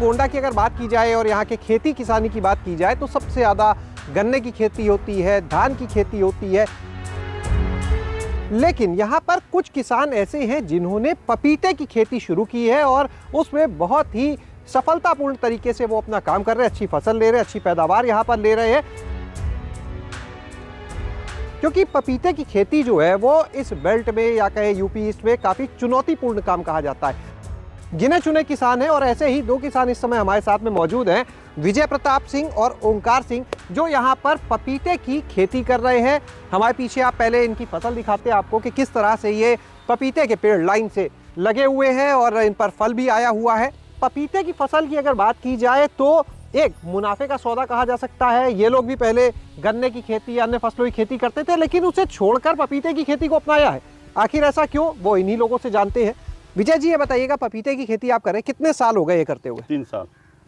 गोंडा की अगर बात की जाए और यहाँ के खेती किसानी की बात की जाए तो सबसे ज़्यादा गन्ने की खेती होती है, धान की खेती होती है। लेकिन यहाँ पर कुछ किसान ऐसे हैं जिन्होंने पपीते की खेती शुरू की है और उसमें बहुत ही सफलतापूर्ण तरीके से वो अपना काम कर रहे हैं, अच्छी फसल ले रहे हैं, अच्छी पैदावार यहाँ पर ले रहे हैं। क्योंकि पपीते की खेती जो है वो इस बेल्ट में या कहे यूपी ईस्ट में काफ़ी चुनौतीपूर्ण काम कहा जाता है। गिने चुने किसान हैं और ऐसे ही दो किसान इस समय हमारे साथ में मौजूद हैं, विजय प्रताप सिंह और ओंकार सिंह, जो यहाँ पर पपीते की खेती कर रहे हैं। हमारे पीछे आप पहले इनकी फसल दिखाते हैं आपको कि किस तरह से ये पपीते के पेड़ लाइन से लगे हुए हैं और इन पर फल भी आया हुआ है। पपीते की फसल की अगर बात की जाए तो एक मुनाफे का सौदा कहा जा सकता है। ये लोग भी पहले गन्ने की खेती अन्य फसलों की खेती करते थे, लेकिन उसे छोड़कर पपीते की खेती को अपनाया है। आखिर ऐसा क्यों, वो इन्हीं लोगों से जानते हैं। विजय जी, ये बताइएगा, पपीते की खेती आप कर रहे हैं, कितने साल हो गए ये करते हुए? 3 साल।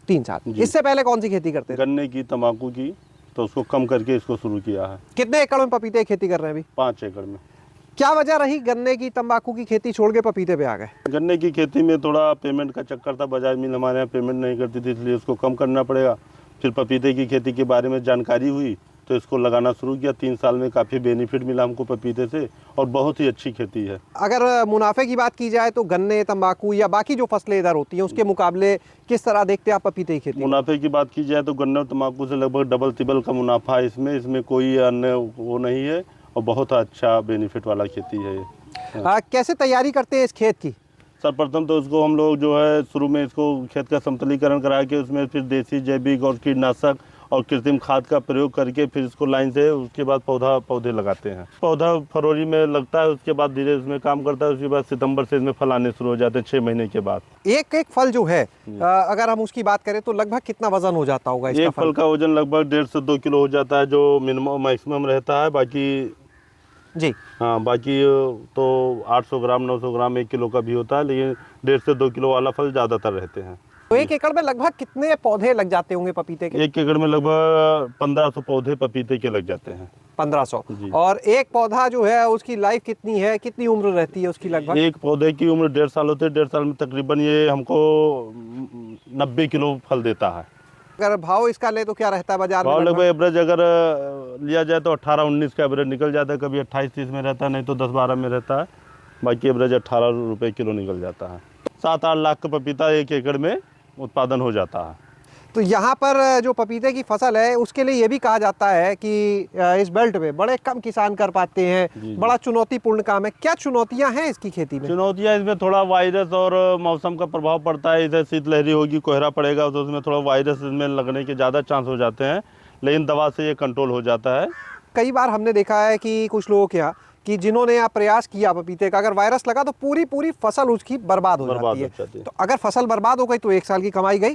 3 साल। इससे पहले कौन सी खेती करते थे? गन्ने की, तंबाकू की, तो उसको कम करके इसको शुरू किया है। कितने एकड़ में पपीते की खेती कर रहे हैं अभी? 5 एकड़ में। क्या वजह रही गन्ने की, तंबाकू की खेती छोड़ के पपीते पे आ गए? गन्ने की खेती में थोड़ा पेमेंट का चक्कर था, बजाज मिल हमारे यहाँ पेमेंट नहीं करती थी, इसलिए उसको कम करना पड़ेगा। फिर पपीते की खेती के बारे में जानकारी हुई तो इसको लगाना शुरू किया। 3 साल में काफ़ी बेनिफिट मिला हमको पपीते से और बहुत ही अच्छी खेती है। अगर मुनाफे की बात की जाए तो गन्ने, तंबाकू या बाकी जो फसलें इधर होती हैं उसके मुकाबले किस तरह देखते हैं आप पपीते की खेती? मुनाफे की बात की जाए तो गन्ने और तंबाकू से लगभग डबल तिबल का मुनाफा है इसमें कोई अन्य वो नहीं है और बहुत अच्छा बेनिफिट वाला खेती है ये। कैसे तैयारी करते हैं इस खेत की? सर्वप्रथम तो उसको हम लोग जो है शुरू में इसको खेत का समतलीकरण करा के उसमें फिर देसी, जैविक और कीटनाशक और कृत्रिम खाद का प्रयोग करके फिर इसको लाइन से उसके बाद पौधे लगाते हैं। पौधा फरवरी में लगता है, उसके बाद धीरे उसमें काम करता है, उसके बाद सितंबर से इसमें फल आने शुरू हो जाते हैं 6 महीने के बाद। एक एक फल जो है अगर हम उसकी बात करें तो लगभग कितना वजन हो जाता होगा इसका? एक फल का वजन लगभग 1.5 से 2 किलो हो जाता है, जो मैक्सिमम रहता है। बाकी जी हाँ, बाकी तो 800 ग्राम 900 ग्राम 1 किलो का भी होता है, लेकिन 1.5 से 2 किलो वाला फल ज़्यादातर रहते हैं। तो 1 एकड़ में लगभग कितने पौधे लग जाते होंगे पपीते के? 1 एकड़ में लगभग 1500 पौधे पपीते के लग जाते हैं। 1500। और एक पौधा जो है उसकी लाइफ कितनी है, कितनी उम्र रहती है उसकी लगभग? एक पौधे की उम्र 1.5 साल होती है। 1.5 साल में तकरीबन ये हमको 90 किलो फल देता है। अगर भाव इसका ले तो क्या रहता है बाजार में? भाव लगभग एवरेज अगर लिया जाए तो 18-19 का एवरेज निकल जाता है, कभी 28-30 में रहता है, नहीं तो 10-12 में रहता है। बाकी एवरेज 18 रुपये किलो निकल जाता है। 7-8 लाख का पपीता 1 एकड़ में उत्पादन हो जाता है। तो यहाँ पर जो पपीते की फसल है उसके लिए ये भी कहा जाता है कि इस बेल्ट में बड़े कम किसान कर पाते हैं, बड़ा चुनौतीपूर्ण काम है। क्या चुनौतियाँ हैं इसकी खेती में? चुनौतियाँ इसमें थोड़ा वायरस और मौसम का प्रभाव पड़ता है। इधर शीतलहरी होगी, कोहरा पड़ेगा तो उसमें थोड़ा वायरस इसमें लगने के ज़्यादा चांस हो जाते हैं, लेकिन दवा से ये कंट्रोल हो जाता है। कई बार हमने देखा है कि कुछ लोगों के यहाँ कि जिन्होंने यहाँ प्रयास किया पपीते का, अगर वायरस लगा तो पूरी फसल उसकी बर्बाद हो जाती है। तो अगर फसल बर्बाद हो गई तो 1 साल की कमाई गई।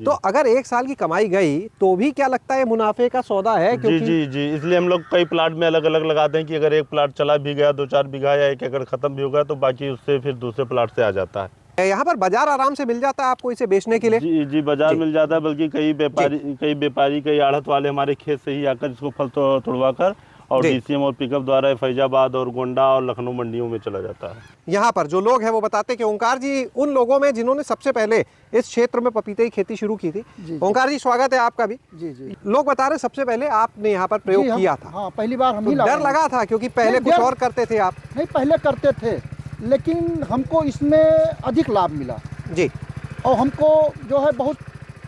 तो अगर 1 साल की कमाई गई तो भी क्या लगता है मुनाफे का सौदा है? क्योंकि जी, इसलिए हम लोग कई प्लाट में अलग अलग लगाते हैं कि अगर एक प्लाट चला भी गया, 2-4 बीघा या 1 एकड़ खत्म भी हो गया तो बाकी उससे फिर दूसरे प्लाट से आ जाता है। यहाँ पर बाजार आराम से मिल जाता है आपको इसे बेचने के लिए? जी, बाजार मिल जाता है। बल्कि कई व्यापारी कई आढ़त वाले हमारे खेत से ही आकर इसको फल तोड़वा कर और डीसीएम और पिकअप द्वारा फैजाबाद और गोंडा और लखनऊ मंडियों में चला जाता है। यहाँ पर जो लोग हैं वो बताते हैं कि ओंकार जी उन लोगों में जिन्होंने सबसे पहले इस क्षेत्र में पपीते की खेती शुरू की थी। ओंकार जी, स्वागत है आपका भी। जी। लोग बता रहे सबसे पहले आपने यहाँ पर प्रयोग किया था। हाँ, पहली बार हम तो डर लगा था क्योंकि पहले कुछ और करते थे आप? नहीं, पहले करते थे, लेकिन हमको इसमें अधिक लाभ मिला जी। और हमको जो है बहुत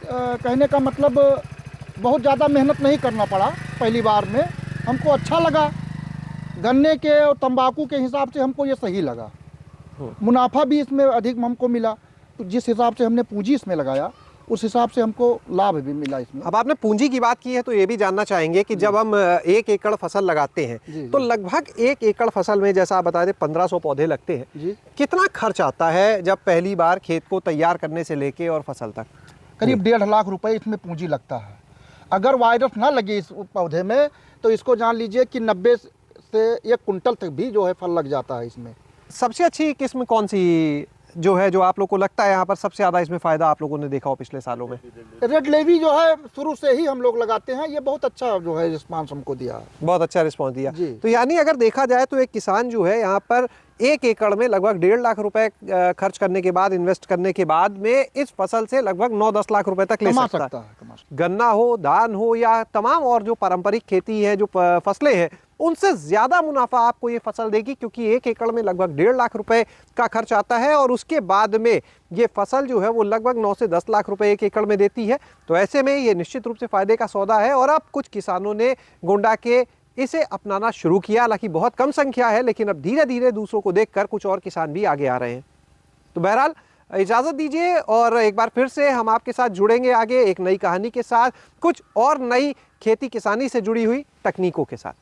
कहने का मतलब बहुत ज़्यादा मेहनत नहीं करना पड़ा। पहली बार में हमको अच्छा लगा। गन्ने के और तंबाकू के हिसाब से हमको ये सही लगा। मुनाफा भी इसमें अधिक हमको मिला। तो जिस हिसाब से हमने पूंजी इसमें लगाया उस हिसाब से हमको लाभ भी मिला इसमें। अब आपने पूंजी की बात की है तो ये भी जानना चाहेंगे कि जब हम 1 एकड़ फसल लगाते हैं तो लगभग 1 एकड़ फसल में, जैसा आप बता रहे 1500 पौधे लगते हैं, कितना खर्च आता है जब पहली बार खेत को तैयार करने से लेके और फसल तक? करीब 1.5 लाख रुपए इसमें पूंजी लगता है। अगर वायरस ना लगे इस पौधे में तो इसको जान लीजिए कि 90 से 1 कुंटल तक भी जो है फल लग जाता है इसमें। सबसे अच्छी किस्म कौन सी जो है जो आप लोग को लगता है यहाँ पर सबसे ज़्यादा इसमें फ़ायदा आप लोगों ने देखा हो पिछले सालों में? रेड लेवी जो है शुरू से ही हम लोग लगाते हैं, ये बहुत अच्छा जो है रिस्पांस हमको दिया है। बहुत अच्छा रिस्पॉन्स दिया। जी। तो यानी अगर देखा जाए तो एक किसान जो है यहाँ पर 1 एकड़ में लगभग 1.5 लाख रुपए खर्च करने के बाद, इन्वेस्ट करने के बाद में इस फसल से लगभग 9-10 लाख रुपए तक ले कमा सकता है। सकता है। गन्ना हो, धान हो या तमाम और जो पारंपरिक खेती है, जो फसलें हैं, उनसे ज़्यादा मुनाफा आपको ये फसल देगी, क्योंकि 1 एकड़ में लगभग 1.5 लाख रुपए का खर्च आता है और उसके बाद में ये फसल जो है वो लगभग 9 से 10 लाख रुपए 1 एकड़ में देती है। तो ऐसे में ये निश्चित रूप से फ़ायदे का सौदा है और अब कुछ किसानों ने गोंडा के इसे अपनाना शुरू किया। हालांकि बहुत कम संख्या है, लेकिन अब धीरे धीरे दूसरों को देखकर कुछ और किसान भी आगे आ रहे हैं। तो बहरहाल इजाज़त दीजिए और एक बार फिर से हम आपके साथ जुड़ेंगे आगे एक नई कहानी के साथ, कुछ और नई खेती किसानी से जुड़ी हुई तकनीकों के साथ।